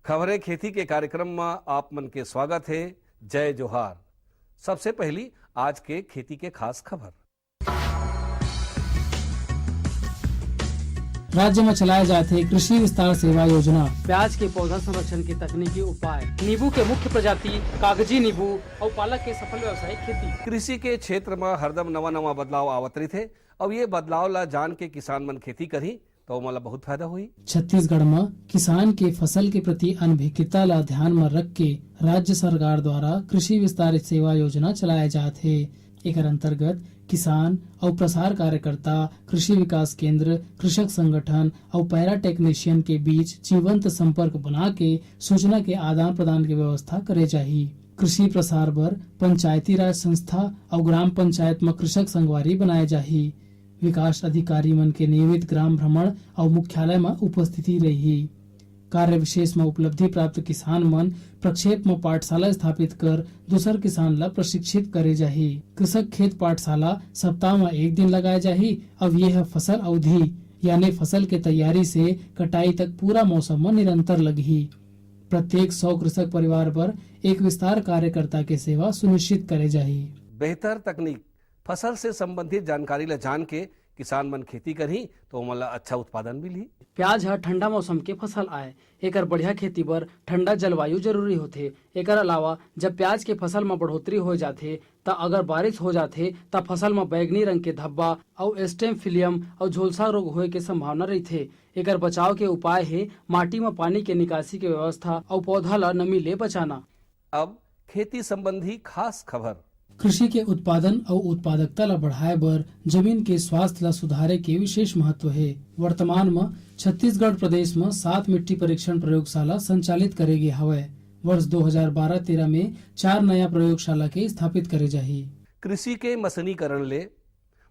खबरें खेती के कार्यक्रम में आप मन के स्वागत है। जय जोहार। सबसे पहली आज के खेती के खास खबर। राज्य में चलाए जाते कृषि विस्तार सेवा योजना, प्याज के पौधा संरक्षण के तकनीकी उपाय, नींबू के मुख्य प्रजाति कागजी नींबू और पालक के सफल व्यावसायिक खेती। कृषि के क्षेत्र में हरदम नवा बदलाव आवत रही थे। अब ये बदलाव ला जान के किसान मन खेती करी तो मला बहुत फायदा हुई। छत्तीसगढ़ में किसान के फसल के प्रति अनभिज्ञता ला ध्यान में रख के राज्य सरकार द्वारा कृषि विस्तार सेवा योजना चलाए जाते है। एकर अंतर्गत किसान और प्रसार कार्यकर्ता, कृषि विकास केंद्र, कृषक संगठन और पैरा टेक्नीशियन के बीच जीवंत संपर्क बना के सूचना के आदान प्रदान की व्यवस्था करे चाहिए। कृषि प्रसार बर पंचायती राज संस्था और ग्राम पंचायत में कृषक संगवारी बनाए चाहिए। विकास अधिकारी मन के नियमित ग्राम भ्रमण और मुख्यालय में उपस्थिति रही। कार्य विशेष में उपलब्धि प्राप्त किसान मन प्रक्षेप में पाठशाला स्थापित कर दूसर किसान ला प्रशिक्षित करे जाही। कृषक खेत पाठशाला सप्ताह में एक दिन लगाए जाही। अब यह फसल अवधि यानी फसल के तैयारी से कटाई तक पूरा मौसम में निरंतर लगी। प्रत्येक 100 कृषक परिवार पर एक विस्तार कार्यकर्ता के सेवा सुनिश्चित करे जाही। बेहतर तकनीक फसल से संबंधित जानकारी ला जान के किसान मन खेती करी तो मला अच्छा उत्पादन मिली। प्याज हर ठंडा मौसम के फसल आए, एकर बढ़िया खेती बर ठंडा जलवायु जरूरी होथे। एकर अलावा जब प्याज के फसल में बढ़ोतरी हो जाथे त अगर बारिश हो जाथे त फसल में बैगनी रंग के धब्बा और स्टेम फिलियम और झोलसा रोग होए के संभावना रहथे। एकर बचाव के उपाय है माटी में पानी के निकासी के व्यवस्था और पौधा ला नमी ले बचाना। अब खेती संबंधी खास खबर। कृषि के उत्पादन और उत्पादकता ला बढ़ाए बर जमीन के स्वास्थ्य ला सुधारे के विशेष महत्व है। वर्तमान में छत्तीसगढ़ प्रदेश में 7 मिट्टी परीक्षण प्रयोगशाला संचालित करेगी हवय। वर्ष 2012-13 में 4 नया प्रयोगशाला के स्थापित करे जाही। कृषि के मशीनीकरण ले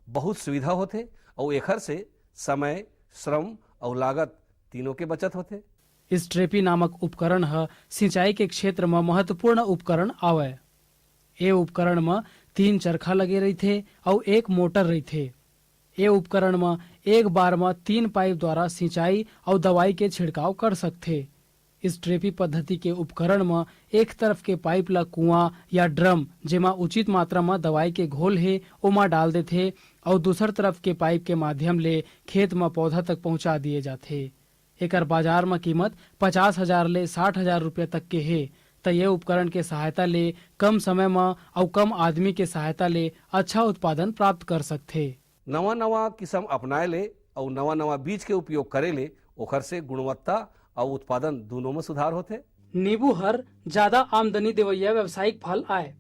बहुत सुविधा होते और एखर से समय, श्रम और लागत तीनों के बचत होते। स्ट्रेपी नामक उपकरण है सिंचाई के क्षेत्र में महत्वपूर्ण उपकरण आवे। ये उपकरण में 3 चरखा लगे रही थे और एक मोटर रही थे। ये उपकरण में एक बार में 3 पाइप द्वारा सिंचाई और दवाई के छिड़काव कर सकते। इस ट्रेपी पद्धति के उपकरण में एक तरफ के पाइप ला कुआं या ड्रम जेमा उचित मात्रा में दवाई के घोल है ओमा डाल देते और दूसर तरफ के पाइप के माध्यम ले खेत में पौधा तक पहुंचा दिए जाते। एकर बाजार में कीमत 50,000 ले 60,000 रुपया तक के है। तो ये उपकरण के सहायता ले कम समय में और कम आदमी के सहायता ले अच्छा उत्पादन प्राप्त कर सकते। नवा किस्म अपनाए ले और नवा बीज के उपयोग करे ले ओखर से गुणवत्ता और उत्पादन दोनों में सुधार होते। नींबू हर ज्यादा आमदनी देवैया व्यावसायिक फल आए।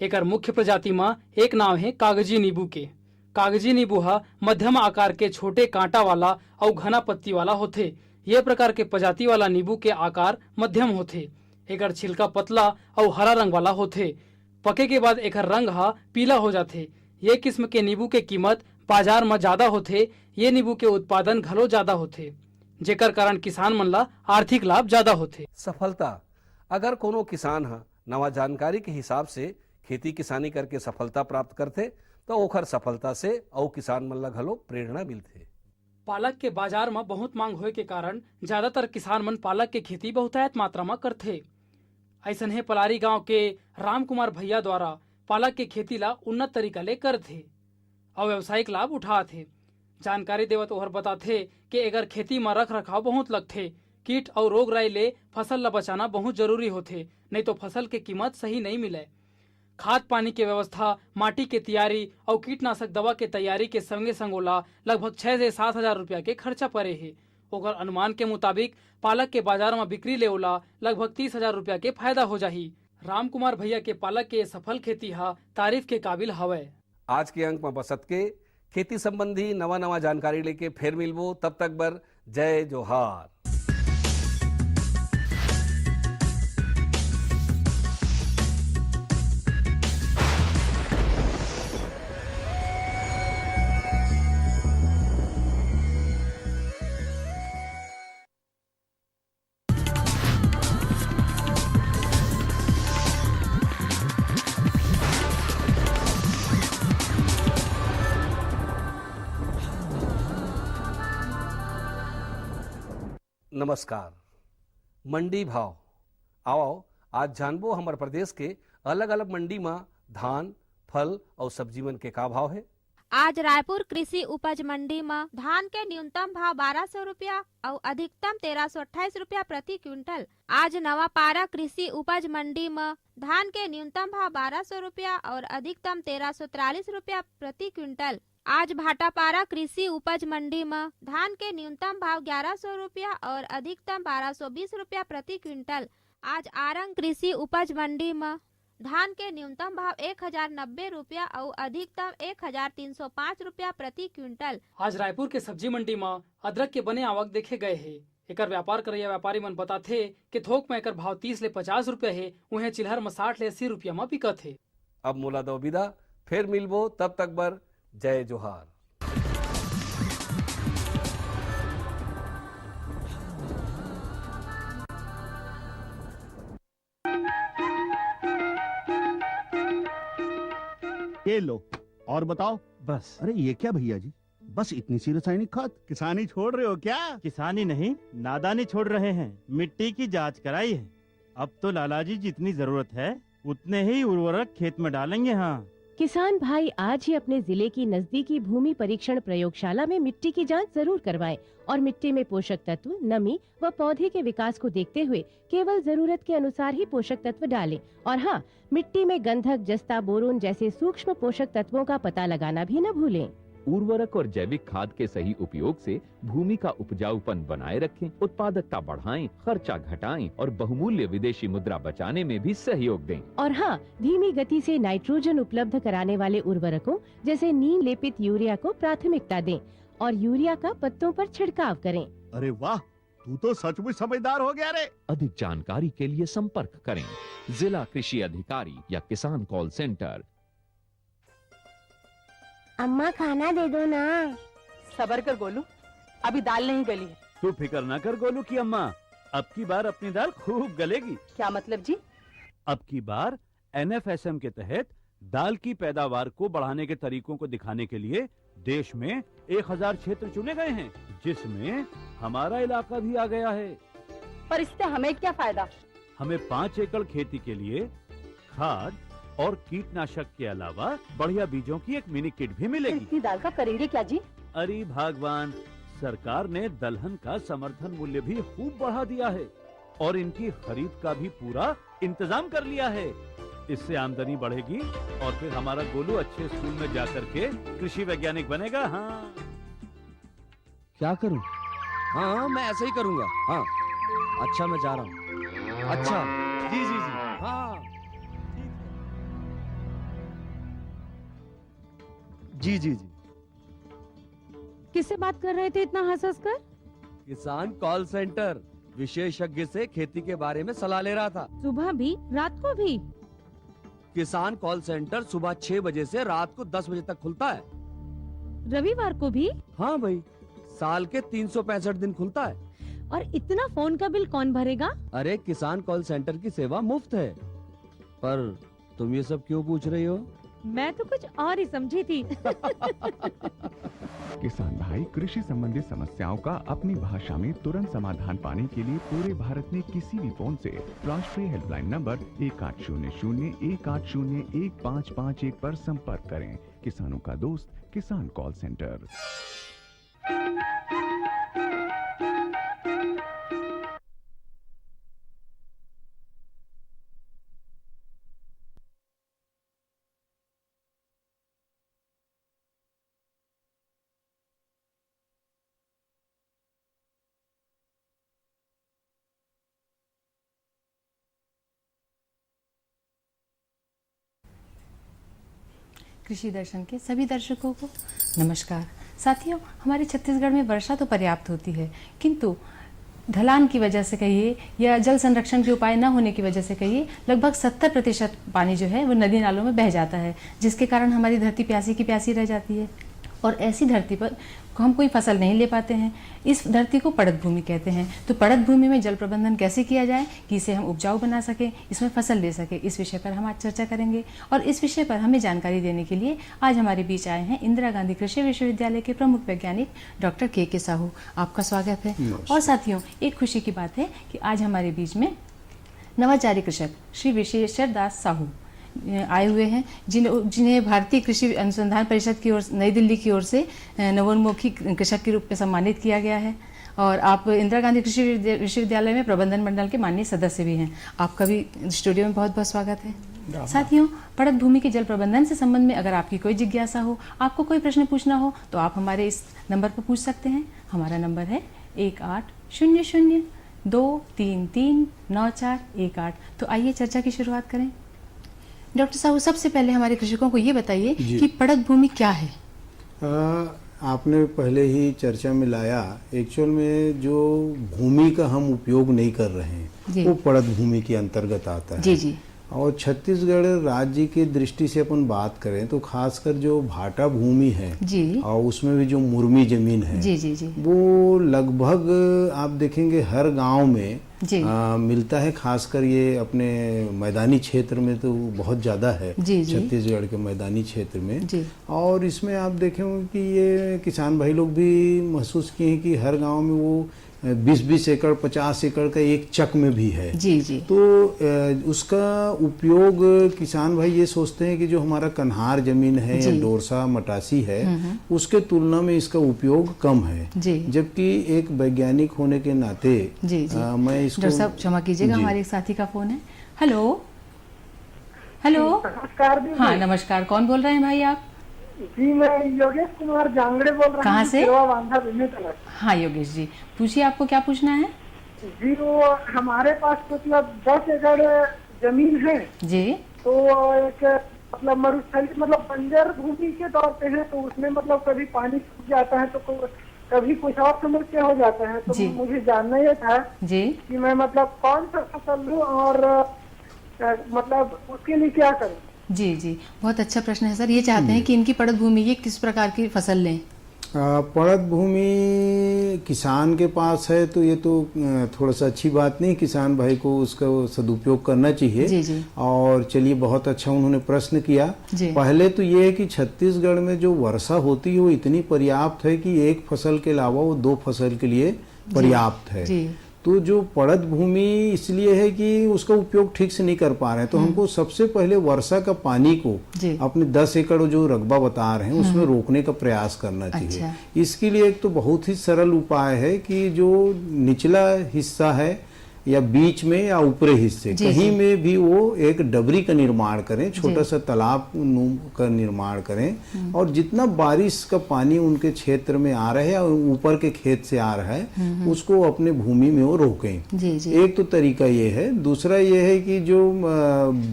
एकर मुख्य प्रजाति में एक नाम है कागजी नींबू के। कागजी नींबू है मध्यम आकार के छोटे कांटा वाला और घना पत्ती वाला होते। ये प्रकार के प्रजाति वाला नींबू के आकार मध्यम होते। एकर छिलका पतला और हरा रंग वाला होथे। पके के बाद एकर रंग पीला हो जाथे। ये किस्म के नींबू के कीमत बाजार में ज्यादा होथे। ये नींबू के उत्पादन घलो ज्यादा होथे, जेकर कारण किसान मन ला आर्थिक लाभ ज्यादा होथे। सफलता अगर कोनो किसान नवा जानकारी के हिसाब से खेती किसानी करके सफलता प्राप्त करते तो ओखर सफलता से और किसान मन ला घलो प्रेरणा मिलथे। पालक के बाजार में बहुत मांग होए के कारण ज्यादातर किसान मन पालक के खेती बहुतायत मात्रा में करथे। ऐसन है पलारी गांव के राम कुमार भैया द्वारा पालक के खेती ला उन्नत तरीका ले कर थे और व्यावसायिक लाभ उठा थे। जानकारी देवत ओहर बताथे कि अगर खेती में रख रखाव बहुत लगथे, कीट और रोग राई ले फसल ला बचाना बहुत जरूरी होथे, नहीं तो फसल के कीमत सही नहीं मिले। खाद पानी के व्यवस्था, माटी के तैयारी और कीटनाशक दवा के तैयारी के संगे संगोला लगभग 6 से 7,000 रुपया के खर्चा पड़े है। ओकर अनुमान के मुताबिक पालक के बाजार में बिक्री ले ओला लगभग 30,000 रुपया के फायदा हो जाही। राम कुमार भैया के पालक के सफल खेती तारीफ के काबिल हवे। आज के अंक में बसत के खेती संबंधी नवा जानकारी लेके फिर मिलबो। तब तक बर जय जोहार। नमस्कार। मंडी भाव। आओ आज जानबो हमारे प्रदेश के अलग अलग मंडी में धान, फल और सब्जी मन के का भाव है। आज रायपुर कृषि उपज मंडी में धान के न्यूनतम भाव 1200 रुपया और अधिकतम 1328 रुपया प्रति क्विंटल। आज नवापारा कृषि उपज मंडी में धान के न्यूनतम भाव 1200 रुपया और अधिकतम 1343 रुपया प्रति क्विंटल। आज भाटापारा कृषि उपज मंडी में धान के न्यूनतम भाव 1100 रुपया और अधिकतम 1220 रुपया प्रति क्विंटल। आज आरंग कृषि उपज मंडी में धान के न्यूनतम भाव 1090 रुपया और अधिकतम 1305 रुपया प्रति क्विंटल। आज रायपुर के सब्जी मंडी में अदरक के बने आवक देखे गए है। एकर व्यापार करैया व्यापारी मन बताथे कि थोक में एकर भाव 30 ले 50 रुपया है, उन्हें चिल्हर में 60 ले 80 रुपया में बिकत है। अब मोला दो विदा, फिर मिलबो, तब तक बर जय जोहार। ये लो और बताओ। बस। अरे ये क्या भैया जी, बस इतनी सी रासायनिक खाद? किसानी छोड़ रहे हो क्या? किसानी नहीं, नादानी छोड़ रहे हैं। मिट्टी की जांच कराई है। अब तो लालाजी जितनी जरूरत है उतने ही उर्वरक खेत में डालेंगे। हाँ, किसान भाई आज ही अपने जिले की नजदीकी भूमि परीक्षण प्रयोगशाला में मिट्टी की जांच जरूर करवाएं और मिट्टी में पोषक तत्व, नमी व पौधे के विकास को देखते हुए केवल जरूरत के अनुसार ही पोषक तत्व डालें। और हाँ, मिट्टी में गंधक, जस्ता, बोरोन जैसे सूक्ष्म पोषक तत्वों का पता लगाना भी न भूलें। उर्वरक और जैविक खाद के सही उपयोग से भूमि का उपजाऊपन बनाए रखें, उत्पादकता बढ़ाएं, खर्चा घटाएं और बहुमूल्य विदेशी मुद्रा बचाने में भी सहयोग दें। और हाँ, धीमी गति से नाइट्रोजन उपलब्ध कराने वाले उर्वरकों जैसे नीम लेपित यूरिया को प्राथमिकता दें और यूरिया का पत्तों पर छिड़काव करें। अरे वाह, तू तो सचमुच समझदार हो गया रे। अधिक जानकारी के लिए संपर्क करें जिला कृषि अधिकारी या किसान कॉल सेंटर। अम्मा खाना दे दो ना। सबर कर गोलू, अभी दाल नहीं गली है। तू फिक्र ना कर गोलू की अम्मा, अब की बार अपनी दाल खूब गलेगी। क्या मतलब जी? अब की बार NFSM के तहत दाल की पैदावार को बढ़ाने के तरीकों को दिखाने के लिए देश में 1000 क्षेत्र चुने गए हैं, जिसमें हमारा इलाका भी आ गया है। पर इससे हमें क्या फायदा? हमें 5 एकड़ खेती के लिए खाद और कीटनाशक के अलावा बढ़िया बीजों की एक मिनी किट भी मिलेगी। इतनी दाल का करेंगे क्या जी? अरे भगवान, सरकार ने दलहन का समर्थन मूल्य भी खूब बढ़ा दिया है और इनकी खरीद का भी पूरा इंतजाम कर लिया है। इससे आमदनी बढ़ेगी और फिर हमारा गोलू अच्छे स्कूल में जाकर के कृषि वैज्ञानिक बनेगा। हाँ, क्या करूं? हाँ, मैं ऐसा ही करूंगा। हाँ, अच्छा, मैं जा रहा हूँ। अच्छा, जी जी जी, हाँ, जी जी जी। किससे बात कर रहे थे इतना हंस कर? किसान कॉल सेंटर, विशेषज्ञ से खेती के बारे में सलाह ले रहा था। सुबह भी, रात को भी? किसान कॉल सेंटर सुबह 6 बजे से रात को 10 बजे तक खुलता है। रविवार को भी? हाँ भाई, साल के 365 दिन खुलता है। और इतना फोन का बिल कौन भरेगा? अरे, किसान कॉल सेंटर की सेवा मुफ्त है। पर तुम ये सब क्यों पूछ रही हो? मैं तो कुछ और ही समझी थी। किसान भाई कृषि संबंधी समस्याओं का अपनी भाषा में तुरंत समाधान पाने के लिए पूरे भारत में किसी भी फोन से राष्ट्रीय हेल्पलाइन नंबर 1800-1801-551 पर संपर्क करें। किसानों का दोस्त किसान कॉल सेंटर। कृषि दर्शन के सभी दर्शकों को नमस्कार। साथियों, हमारे छत्तीसगढ़ में वर्षा तो पर्याप्त होती है, किंतु ढलान की वजह से कहिए या जल संरक्षण के उपाय न होने की वजह से कहिए, लगभग 70% पानी जो है वो नदी नालों में बह जाता है, जिसके कारण हमारी धरती प्यासी की प्यासी रह जाती है। और ऐसी धरती पर हम कोई फसल नहीं ले पाते हैं। इस धरती को पड़त भूमि कहते हैं। तो पड़त भूमि में जल प्रबंधन कैसे किया जाए कि इसे हम उपजाऊ बना सकें, इसमें फसल ले सके, इस विषय पर हम आज चर्चा करेंगे। और इस विषय पर हमें जानकारी देने के लिए आज हमारे बीच आए हैं इंदिरा गांधी कृषि विश्वविद्यालय के प्रमुख वैज्ञानिक डॉक्टर के साहू। आपका स्वागत है। और साथियों, एक खुशी की बात है कि आज हमारे बीच में नवाचारी कृषक श्री विशेश्वर दास साहू आए हुए हैं, जिन्हें भारतीय कृषि अनुसंधान परिषद की ओर नई दिल्ली की ओर से नवोन्मुखी कृषक के रूप में सम्मानित किया गया है। और आप इंदिरा गांधी कृषि विश्वविद्यालय में प्रबंधन मंडल के माननीय सदस्य भी हैं। आपका भी स्टूडियो में बहुत बहुत स्वागत है। साथियों, पड़त भूमि के जल प्रबंधन से संबंध में अगर आपकी कोई जिज्ञासा हो, आपको कोई प्रश्न पूछना हो, तो आप हमारे इस नंबर पर पूछ सकते हैं। हमारा नंबर है 1800-233-9418। तो आइए चर्चा की शुरुआत करें। डॉक्टर साहू, सबसे पहले हमारे कृषकों को ये बताइए कि पड़त भूमि क्या है। आपने पहले ही चर्चा में लाया, एक्चुअल में जो भूमि का हम उपयोग नहीं कर रहे हैं वो पड़त भूमि के अंतर्गत आता है। जी जी। और छत्तीसगढ़ राज्य की दृष्टि से अपन बात करें तो खासकर जो भाटा भूमि है जी, और उसमें भी जो मुर्मी जमीन है जी जी जी, वो लगभग आप देखेंगे हर गांव में मिलता है। खासकर ये अपने मैदानी क्षेत्र में तो बहुत ज़्यादा है, छत्तीसगढ़ के मैदानी क्षेत्र में। और इसमें आप देखेंगे कि ये किसान भाई लोग भी महसूस किए हैं कि हर गांव में वो 20-20 एकड़ 50 एकड़ का एक चक में भी है। जी जी। तो उसका उपयोग किसान भाई ये सोचते हैं कि जो हमारा कन्हार जमीन है या डोरसा मटासी है उसके तुलना में इसका उपयोग कम है। जबकि एक वैज्ञानिक होने के नाते मैं इसको, डॉक्टर साहब क्षमा कीजिएगा, हमारे एक साथी का फोन है। हेलो हेलो, नमस्कार। हाँ नमस्कार, कौन बोल रहे हैं भाई आप? जी, मैं योगेश कुमार जांगड़े बोल रहा हूँ। कहाँ से? हाँ योगेश जी, पूछिए, आपको क्या पूछना है? जी, वो हमारे पास मतलब 10 एकड़ जमीन है जी। तो एक मतलब मरुस्थली मतलब बंजर भूमि के तौर पे है, तो उसमें मतलब कभी पानी सूख जाता है तो कभी कुछ और समस्या हो जाता है। तो मुझे जानना ये था जी कि मैं मतलब कौन सा फसल लूँ और मतलब उसके लिए क्या करूँ। जी जी, बहुत अच्छा प्रश्न है सर। ये चाहते हैं कि इनकी पड़त भूमि ये किस प्रकार की फसल लें। पड़त भूमि किसान के पास है तो ये तो थोड़ा सा अच्छी बात नहीं, किसान भाई को उसका सदुपयोग करना चाहिए। जी जी। और चलिए, बहुत अच्छा उन्होंने प्रश्न किया। पहले तो ये है कि छत्तीसगढ़ में जो वर्षा होती है वो इतनी पर्याप्त है कि एक फसल के अलावा वो 2 फसल के लिए पर्याप्त है। तो जो पड़त भूमि इसलिए है कि उसका उपयोग ठीक से नहीं कर पा रहे हैं, तो हमको सबसे पहले वर्षा का पानी को अपने 10 एकड़ जो रकबा बता रहे हैं उसमें रोकने का प्रयास करना चाहिए। अच्छा। इसके लिए एक तो बहुत ही सरल उपाय है कि जो निचला हिस्सा है या बीच में या ऊपरी हिस्से कहीं में भी वो एक डबरी का निर्माण करें, छोटा सा तालाब का निर्माण करें, और जितना बारिश का पानी उनके क्षेत्र में आ रहा है और ऊपर के खेत से आ रहा है उसको अपने भूमि में वो रोकें। एक तो तरीका ये है। दूसरा ये है कि जो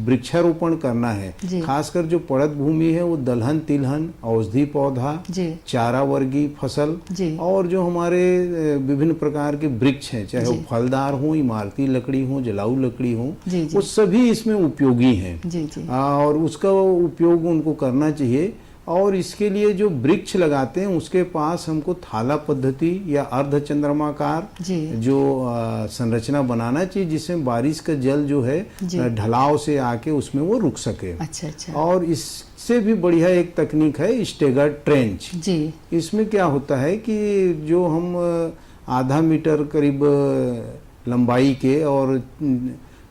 वृक्षारोपण करना है, खासकर जो पड़त भूमि है वो दलहन, तिलहन, औषधि पौधा, चारा वर्गीय फसल और जो हमारे विभिन्न प्रकार के वृक्ष हैं, चाहे वो फलदार हो, इमारती लकड़ी हो, जलाऊ लकड़ी हो, वो सभी इसमें उपयोगी हैं। और उसका उपयोग उनको करना चाहिए। और इसके लिए जो वृक्ष लगाते हैं उसके पास हमको थाला पद्धति या अर्ध चंद्रमाकार जो संरचना बनाना चाहिए, जिसमें बारिश का जल जो है ढलाव से आके उसमें वो रुक सके। अच्छा। और इससे भी बढ़िया एक तकनीक है स्टेगर ट्रेंच। इसमें क्या होता है कि जो हम आधा मीटर करीब लंबाई के और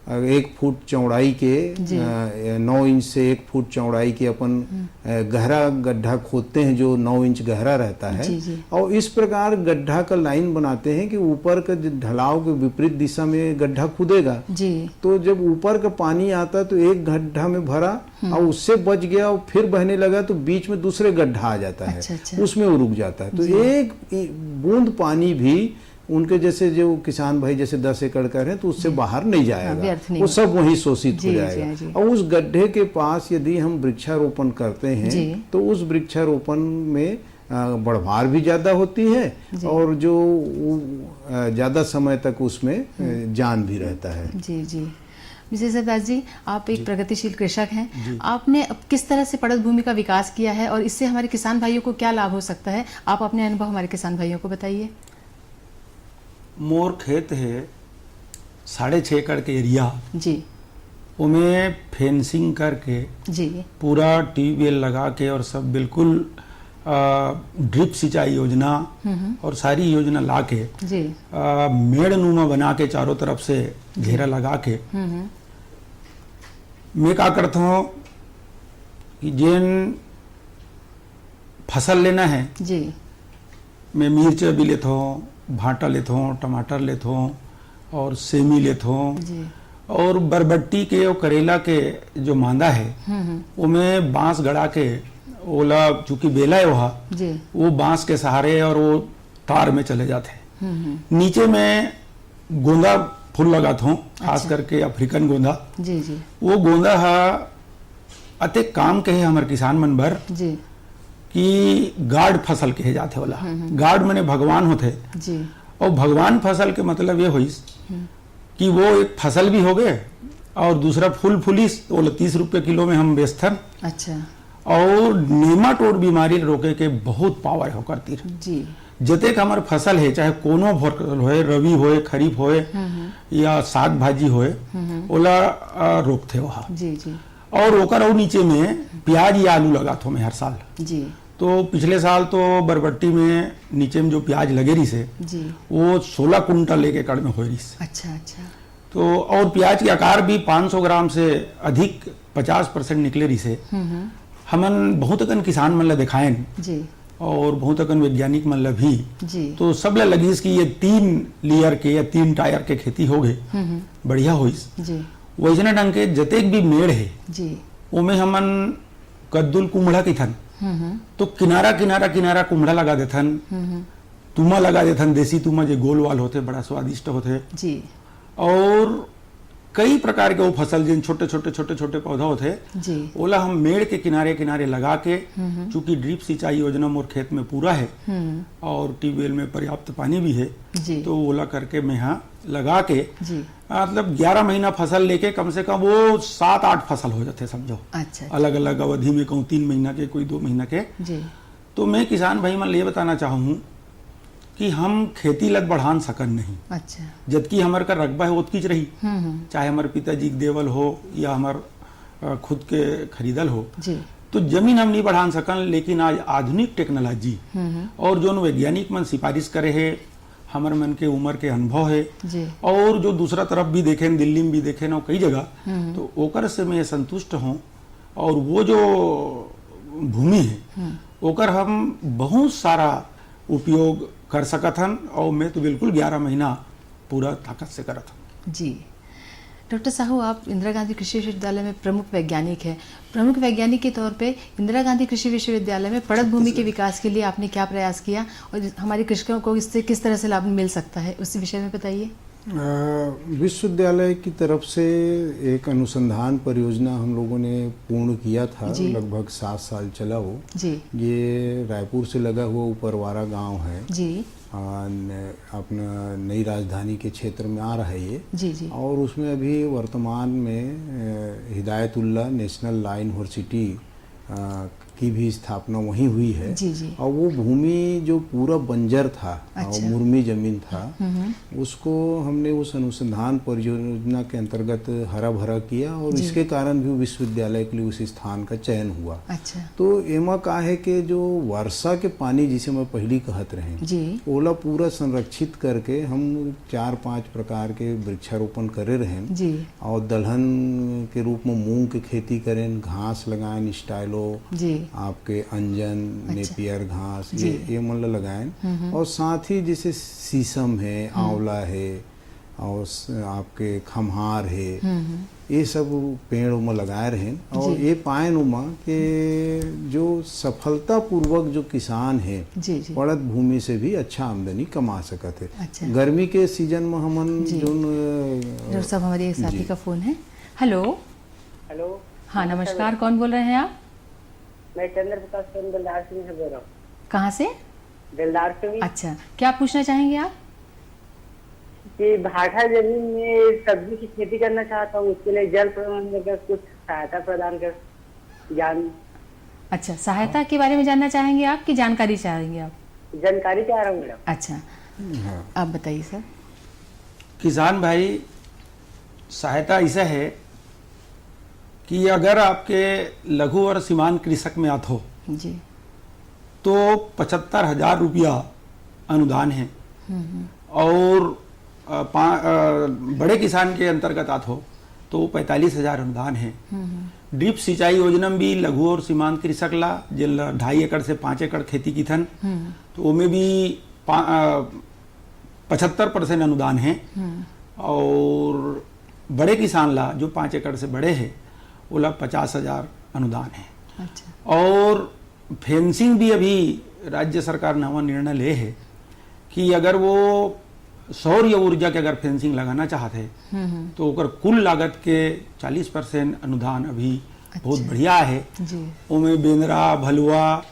1 फुट चौड़ाई के 9 इंच से 1 फुट चौड़ाई के अपन गहरा गड्ढा खोदते हैं जो 9 इंच गहरा रहता है। और इस प्रकार गड्ढा का लाइन बनाते हैं कि ऊपर का ढलाव के विपरीत दिशा में गड्ढा खुदेगा। तो जब ऊपर का पानी आता है तो एक गड्ढा में भरा और उससे बच गया और फिर बहने लगा तो बीच में दूसरे गड्ढा आ जाता है। उसमें वो रुक जाता है। तो एक बूंद पानी भी उनके जैसे जो किसान भाई जैसे 10 एकड़ कर रहे हैं तो उससे बाहर नहीं जाएगा, वो सब वहीं शोषित हो जाएगा। और उस गड्ढे के पास यदि हम वृक्षारोपण करते हैं तो उस वृक्षारोपण में बढ़वार भी ज्यादा होती है और जो ज्यादा समय तक उसमें जान भी रहता है। जी। विशेषर दास जी, आप एक प्रगतिशील कृषक हैं। आपने अब किस तरह से पड़त भूमि का विकास किया है और इससे हमारे किसान भाइयों को क्या लाभ हो सकता है? आप अपने अनुभव हमारे किसान भाइयों को बताइए। मोर खेत है 6.5 एकड़ के एरिया जी, उमें फेंसिंग करके जी, पूरा ट्यूबवेल लगा के और सब बिल्कुल ड्रिप सिंचाई योजना और सारी योजना ला के जी, मेड़ नुमा बना के चारों तरफ से घेरा लगा के मैं क्या करता हूँ कि जिन फसल लेना है जी, मैं मिर्च भी लेता हूँ, भाटा लेता हूँ, टमाटर लेता हूँ और सेमी लेता हूँ जी, और बरबट्टी के और करेला के जो मांदा है वो मैं बांस गड़ा के ओला चूंकि बेला है वहाँ जी, वो बांस के सहारे और वो तार में चले जाते हैं। नीचे में गोंदा फूल लगाता हूँ, खास करके अफ्रीकन गोंदा। जी, जी, वो गोंदा अते काम के है हमारे किसान मन भर जी, कि गार्ड फसल के जाते वाला। गार्ड मने भगवान होते जी, और भगवान फसल के मतलब ये हुई कि वो एक फसल भी हो गए और दूसरा फूल फुलिस वो 30 रुपये किलो में हम बेचथन। अच्छा, और नेमाटोड बीमारी रोके के बहुत पावर हो करती है जी, जतेक हमार फसल है, चाहे कोनो फसल होए, रवि होए, खरीफ होए या साग भाजी होए, ओला रोकते वहाँ। जी, जी, और ओकर और नीचे में प्याज या आलू लगाता हूँ मैं हर साल। जी, तो पिछले साल तो बरबट्टी में नीचे में जो प्याज लगे रही से जी, वो 16 कुंटल एक एकड़ में हो रही से। अच्छा, अच्छा, तो और प्याज के आकार भी 500 ग्राम से अधिक 50% निकले रही से। हमन बहुत अकन किसान मन ला दिखाएन जी, और बहुत अकन वैज्ञानिक मन ला भी, जी, तो सब ला लगिस कि ये 3 लेयर के या 3 टायर के खेती हो गए, बढ़िया होइस। जी, वैसने ढंग के जतेक भी मेड़ है जी, उमें हमन कद्दुल कुम्हड़ा की थन तो किनारा किनारा किनारा कुम्हड़ा लगा देथन, तुमा लगा देथन, देसी तुमा जो गोल वाल होते बड़ा स्वादिष्ट होते जी, और कई प्रकार के वो फसल जिन छोटे छोटे छोटे छोटे पौधा होते जी, ओला हम मेड़ के किनारे किनारे लगा के, चूंकि ड्रिप सिंचाई योजना मोर खेत में पूरा है और ट्यूबवेल में पर्याप्त पानी भी है, तो ओला करके मैं यहाँ लगा के मतलब 11 महीना फसल लेके कम से कम वो 7-8 फसल हो जाते समझो। अच्छा, अलग अलग अवधि में, कहूँ 3 महीना के, कोई 2 महीना के। जी, तो मैं किसान भाई मन ये बताना चाहूँ कि हम खेती लग बढ़ान सकन नहीं। अच्छा, जबकि हमार का रकबा है ओतकीच रही, चाहे हमारे पिताजी के देवल हो या हमार खुद के खरीदल हो, जी, तो जमीन हम नहीं बढ़ान सकन। लेकिन आज आधुनिक टेक्नोलॉजी और जो वैज्ञानिक मन सिफारिश करे है, हमारे मन के उम्र के अनुभव है जी, और जो दूसरा तरफ भी देखे, दिल्ली में भी देखे ना कई जगह, तो ओकर से मैं संतुष्ट हूँ। और वो जो भूमि है ओकर हम बहुत सारा उपयोग कर सकत हन और मैं तो बिल्कुल 11 महीना पूरा ताकत से करत हूँ। जी, डॉक्टर साहू, आप इंदिरा गांधी कृषि विश्वविद्यालय में प्रमुख वैज्ञानिक हैं। प्रमुख वैज्ञानिक के तौर पे इंदिरा गांधी कृषि विश्वविद्यालय में पड़त भूमि के विकास के लिए आपने क्या प्रयास किया और हमारे कृषकों को इससे किस तरह से लाभ मिल सकता है, उस विषय में बताइए। विश्वविद्यालय की तरफ से एक अनुसंधान परियोजना हम लोगों ने पूर्ण किया था, लगभग 7 साल चला वो जी, ये रायपुर से लगा हुआ उपरवारा गांव है जी, अपना नई राजधानी के क्षेत्र में आ रहा है ये जी, जी, और उसमें अभी वर्तमान में हिदायतुल्लाह नेशनल लॉ यूनिवर्सिटी की भी स्थापना वहीं हुई है। जी, जी, और वो भूमि जो पूरा बंजर था और मुर्मी जमीन था, उसको हमने उस अनुसंधान परियोजना के अंतर्गत हरा भरा किया और इसके कारण भी विश्वविद्यालय के लिए उस स्थान का चयन हुआ। अच्छा, तो एमा का है कि जो वर्षा के पानी जिसे मैं पहली कहत रहे जी, ओला पूरा संरक्षित करके हम 4-5 प्रकार के वृक्षारोपण करे रहे जी, और दलहन के रूप में मूंग के खेती करें, घास लगाएं, स्टाइलो जी, आपके अंजन, नेपियर घास, ये मन लगाएं और साथ ही जैसे शीशम है, आंवला है और आपके खम्हार है, ये सब पेड़ उमा लगाए रहे और ये पाए उमा के जो सफलता पूर्वक जो किसान है पड़त भूमि से भी अच्छा आमदनी कमा सकते है। अच्छा। गर्मी के सीजन में हमन जो सब हमारे साथी का फोन है। हेलो हेलो, हाँ नमस्कार, कौन बोल रहे हैं आप? मैं चंद्र प्रकाश दिलदार सिंह से बोल रहा हूँ। कहाँ से? दिलदार सिंह। अच्छा, क्या पूछना चाहेंगे आप? कि भाटा जमीन में सब्जी की खेती करना चाहता हूँ, उसके लिए जल प्रबंधन का कुछ सहायता प्रदान कर जान। अच्छा, सहायता के बारे में जानना चाहेंगे आप कि जानकारी चाहेंगे आप? जानकारी चाह रहा हूँ मैडम। अच्छा, आप बताइए सर। किसान भाई, सहायता ऐसा है कि अगर आपके लघु और सीमांत कृषक में आते हो जी, तो 75,000 रुपया अनुदान है, और बड़े किसान के अंतर्गत आते हो तो 45,000 अनुदान है। ड्रिप सिंचाई योजना में भी लघु और सीमांत कृषक ला जिन 2.5 एकड़ से 5 एकड़ खेती की थन, तो उनमें भी 75% अनुदान है। और बड़े किसान ला जो 5 एकड़ से बड़े है वो ला 50,000 अनुदान है। अच्छा। और फेंसिंग भी अभी राज्य सरकार नवा निर्णय ले है कि अगर वो सौर ऊर्जा के अगर फेंसिंग लगाना चाहते हैं तो ओकर कुल लागत के 40% अनुदान अभी बहुत बढ़िया है। उनमें बेंदरा, भलुआ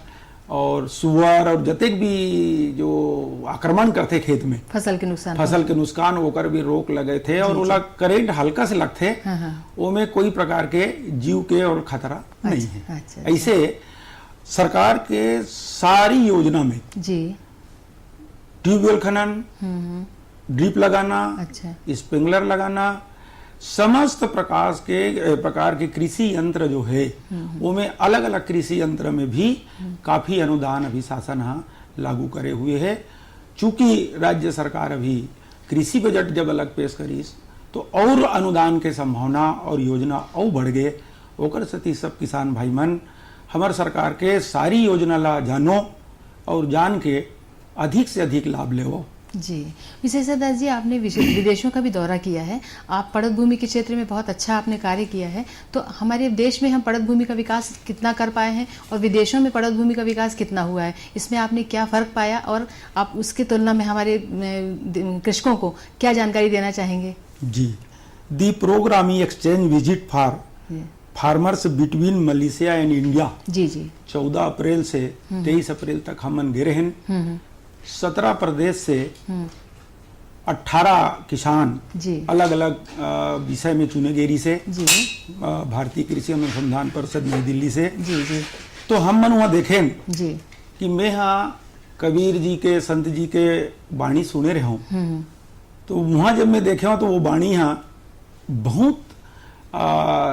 और सुअर और जतेक भी जो आक्रमण करते खेत में फसल के नुकसान ओकर भी रोक लगे थे, और ओला करेंट हल्का से लगते, उनमें कोई प्रकार के जीव के और खतरा नहीं है। ऐसे सरकार के सारी योजना में ट्यूबवेल खनन, ड्रिप लगाना, स्प्रिंकलर लगाना, समस्त प्रकार के कृषि यंत्र जो है उनमें अलग अलग कृषि यंत्र में भी काफी अनुदान अभी शासन लागू करे हुए है। चूंकि राज्य सरकार अभी कृषि बजट जब अलग पेश करीस तो और अनुदान के संभावना और योजना और बढ़ गए। ओकर सती सब किसान भाई मन हमार सरकार के सारी योजना ला जानो और जान के अधिक से अधिक लाभ लेवो। जी, विशेषज्ञ दास जी, आपने विदेशों का भी दौरा किया है, आप पड़त भूमि के क्षेत्र में बहुत अच्छा आपने कार्य किया है, तो हमारे देश में हम पड़त भूमि का विकास कितना कर पाए हैं और विदेशों में पड़त भूमि का विकास कितना हुआ है, इसमें आपने क्या फर्क पाया और आप उसके तुलना में हमारे कृषकों को क्या जानकारी देना चाहेंगे? जी, the programming exchange visit for farmers between Malaysia and India, जी जी, 14 अप्रैल से 23 अप्रैल तक हम गए हैं। 17 प्रदेश से 18 किसान अलग अलग विषय में चुने गेरी से, भारतीय कृषि अनुसंधान परिषद नई दिल्ली से। तो हम मन वहाँ देखें कि मैं यहाँ कबीर जी के, संत जी के वाणी सुने रहे हूँ, तो वहाँ जब मैं देखे हूँ तो वो वाणी यहाँ बहुत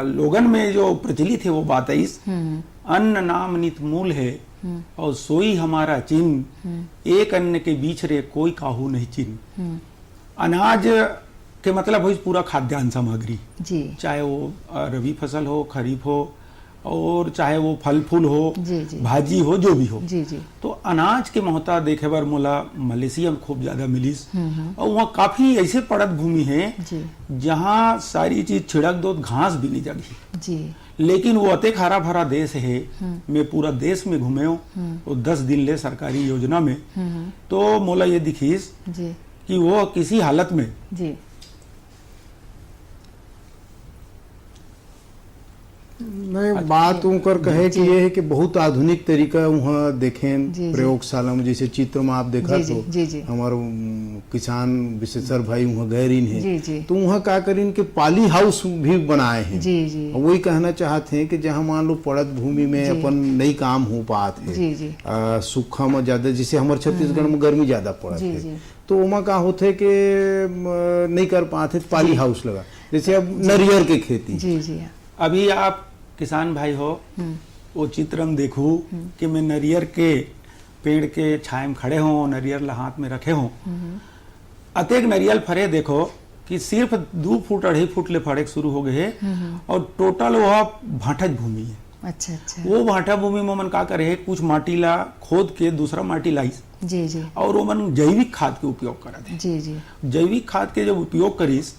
लोगन में जो प्रचलित है वो बात है, इस अन्न नाम नित मूल है और सोई हमारा चिन्ह, एक अन्न के बीच रे कोई काहू नहीं चिन्ह। अनाज के मतलब हो पूरा खाद्यान्न सामग्री, चाहे वो रबी फसल हो, खरीफ हो, और चाहे वो फल फूल हो, भाजी हो, जो भी हो। तो अनाज के महत्ता देखे बार मोला मलेशिया में खूब ज्यादा मिलीस, और वहाँ काफी ऐसे पड़त भूमि है जहाँ सारी चीज छिड़क दो, घास भी नहीं जगी, लेकिन वो अतेक हरा भरा देश है। मैं पूरा देश में घूमे हूँ और 10 दिन ले सरकारी योजना में, तो मोला ये दिखीस कि वो किसी हालत में नहीं, बात उनकर कहे कि ये है कि बहुत आधुनिक तरीका वहाँ देखें प्रयोगशाला में, जैसे चित्र में आप देखा तो हमारे किसान विशेषज्ञ भाई वहाँ गए हैं, तो वहाँ क्या करें कि पाली हाउस भी बनाए हैं। वही कहना चाहते हैं कि जहाँ मान लो पड़त भूमि में अपन नहीं काम हो पाते है, सूखा में ज्यादा, जैसे हमारे छत्तीसगढ़ में गर्मी ज्यादा पड़त है, तो वहाँ का होते है कि नहीं कर पाते, पाली हाउस लगा, जैसे अब नारियल की खेती। अभी आप किसान भाई हो, वो चित्र में देखूं कि मैं नारियल के पेड़ के छाए में खड़े हों, नारियल हाथ में रखे हों, अतेक नारियल फरे देखो कि सिर्फ 2 फुट 2.5 फुट ले फड़े शुरू हो गए, और टोटल वह भाटज भूमि है। अच्छा अच्छा। वो भाटा भूमि में मन का करे, कुछ माटी ला खोद के दूसरा माटी लाइस, और वो मन जैविक खाद के उपयोग करते हैं। जैविक खाद के जब उपयोग करीस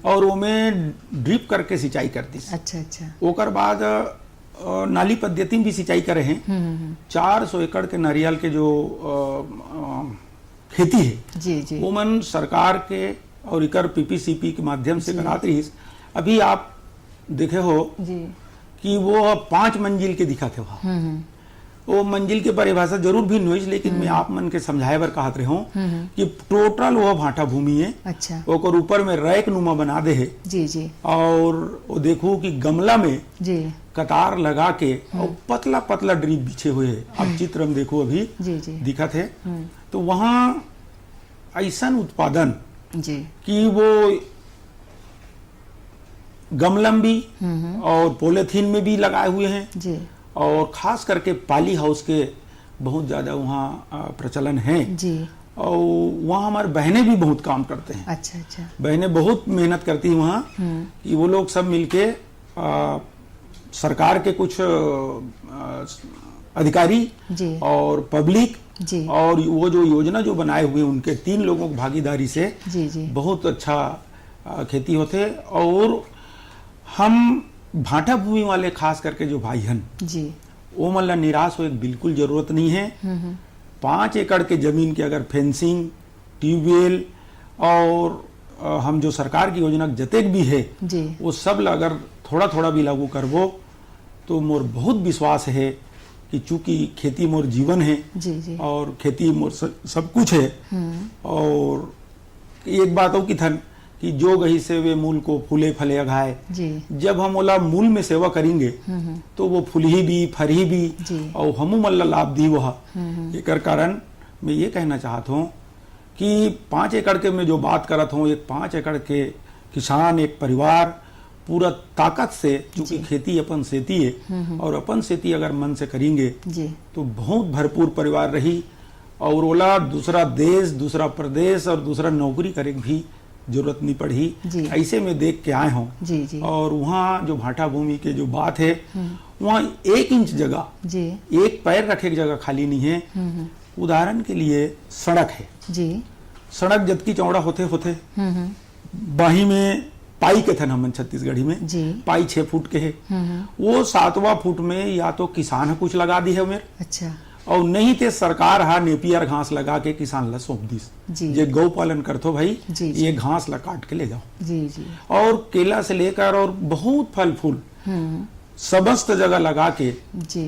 और वो में ड्रिप करके सिंचाई करतीस। अच्छा अच्छा। ओकर बाद नाली पद्धति में भी सिंचाई करे हैं। 400 एकड़ के नारियल के जो खेती है वो मन सरकार के और इकर पीपीसीपी के माध्यम से करात रही। अभी आप देखे हो कि वो 5 मंजिल के दिखा थे वहाँ, वो मंजिल के परिभाषा जरूर भी नोइज, लेकिन मैं आप मन के समझाए बर कहत रहे हूँ कि टोटल वो भाटा भूमि है। अच्छा। ओकर ऊपर में रैक नुमा बना दे है जी। और वो देखो कि गमला में जी कतार लगा के और पतला पतला ड्रिप बिछे हुए है। अब चित्र में देखो अभी जी दिखत है। तो वहाँ ऐसा उत्पादन जी कि वो गमलम भी और पॉलीथीन में भी लगाए हुए हैं जी, और खास करके पाली हाउस के बहुत ज्यादा वहाँ प्रचलन है जी। और वहाँ हमारे बहनें भी बहुत काम करते हैं। अच्छा। बहनें बहुत मेहनत करती हैं वहाँ कि वो लोग सब मिलके सरकार के कुछ अधिकारी जी और पब्लिक जी और वो जो योजना जो बनाए हुए उनके 3 लोगों की भागीदारी से जी बहुत अच्छा खेती होते। और हम भाटा भूमि वाले खास करके जो भाई हन जी, वो मतलब निराश हो एक बिल्कुल जरूरत नहीं है। 5 एकड़ के जमीन के अगर फेंसिंग, ट्यूबवेल और हम जो सरकार की योजना जतेक भी है जी, वो सब अगर थोड़ा थोड़ा भी लागू करबो तो मोर बहुत विश्वास है कि चूंकि खेती मोर जीवन है जी और खेती मोर सब कुछ है। और एक बात हो कि थन कि जो गही से वे मूल को फूले फले अघाए, जब हम ओला मूल में सेवा करेंगे तो वो फूलही भी फरही भी और हमू मल्ला लाभ दी वह। एक कारण मैं ये कहना चाहता हूँ कि 5 एकड़ के मैं जो बात करत हूँ, एक 5 एकड़ के किसान एक परिवार पूरा ताकत से, चूंकि खेती अपन सेती है और अपन सेती अगर मन से करेंगे तो बहुत भरपूर परिवार रही और ओला दूसरा देश, दूसरा प्रदेश और दूसरा नौकरी करे भी जरूरत नहीं पड़ी। ऐसे में देख के आए हूँ। और वहाँ जो भाटा भूमि के जो बात है वहाँ 1 इंच जगह, एक पैर रखे की जगह खाली नहीं है। उदाहरण के लिए सड़क है जी, सड़क जबकि चौड़ा होते बाही में पाई के थन हमन छत्तीसगढ़ी में पाई 6 फुट के है, वो 7वां फुट में या तो किसान कुछ लगा दी है उमेर। अच्छा। और नहीं ते सरकार हा नेपियर घास लगा के किसान ला सौंप दिस जे गौ पालन करतो भाई ये घास ला काट के ले जाओ जी। और केला से लेकर और बहुत फल फूल समस्त जगह लगा के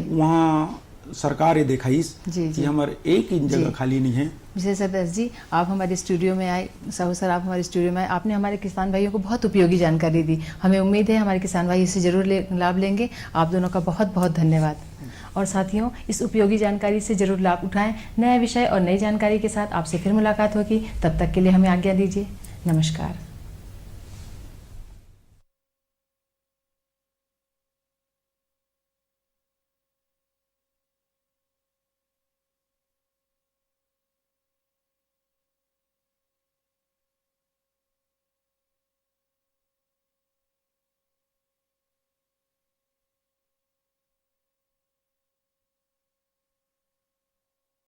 वहाँ सरकार ये दिखाईस कि हमारे 1 इंच जगह खाली नहीं है। विजय सदस्य जी, आप हमारे स्टूडियो में आए, साहू सर आप हमारे स्टूडियो में आए, आपने हमारे किसान भाइयों को बहुत उपयोगी जानकारी दी। हमें उम्मीद है हमारे किसान भाई इससे जरूर लाभ लेंगे। आप दोनों का बहुत बहुत धन्यवाद। और साथियों, इस उपयोगी जानकारी से जरूर लाभ उठाएं। नया विषय और नई जानकारी के साथ आपसे फिर मुलाकात होगी। तब तक के लिए हमें आज्ञा दीजिए। नमस्कार।